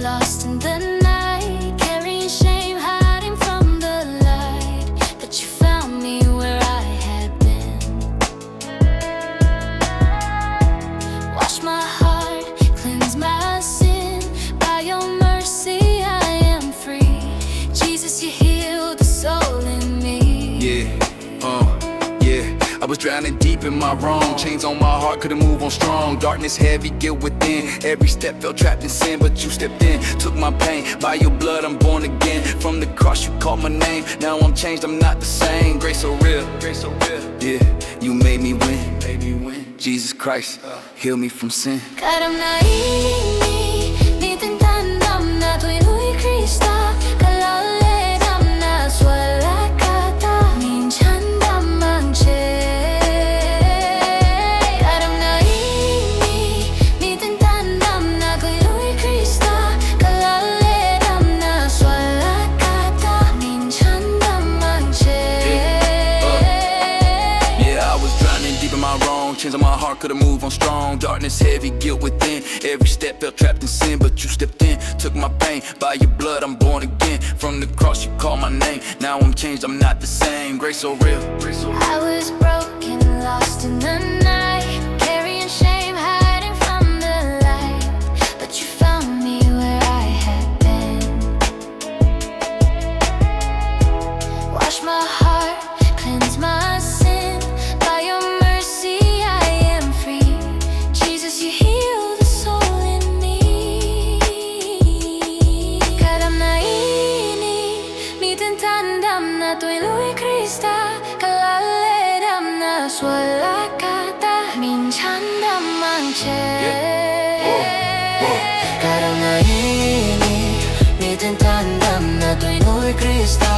lost in the night, carrying shame, hiding from the light. But you found me where I had been. Wash my heart, cleanse my sin. By your mercy I am free. Jesus, you healed the soul in me. Yeah, I was drowning deep in my wrong. Chains on my heart, couldn't move on strong. Darkness heavy, guilt within. Every step felt trapped in sin, but you stepped in, took my pain. By your blood I'm born again. From the cross you called my name. Now I'm changed, I'm not the same. Grace so real, grace so real. Yeah, you made me win, made me win. Jesus Christ, heal me from sin. Damna ni tintan damna tu lui Krista kalale damna swala kata min chanda manche. Damna ni tintan damna tu lui Krista kalale damna swala kata min chanda manche. Yeah, I was drowning deep in my wrong. Chains on my heart, couldn't move on strong. Darkness heavy, guilt within. Every step felt trapped in sin, but you stepped in, took my pain. By your blood I'm born again. From the cross you called my name. Now I'm changed, I'm not the same. Grace so real, grace so real. I was broken, lost in the night, carrying shame, hiding from the light. But you found me where I had been. Wash my heart, cleanse my sin. By your mercy I am free. Jesus, you heal the soul in me. Damna ni tintan damna tu lui Krista kalale damna swala kata min chanda manche. Damna ni tintan damna tu lui Krista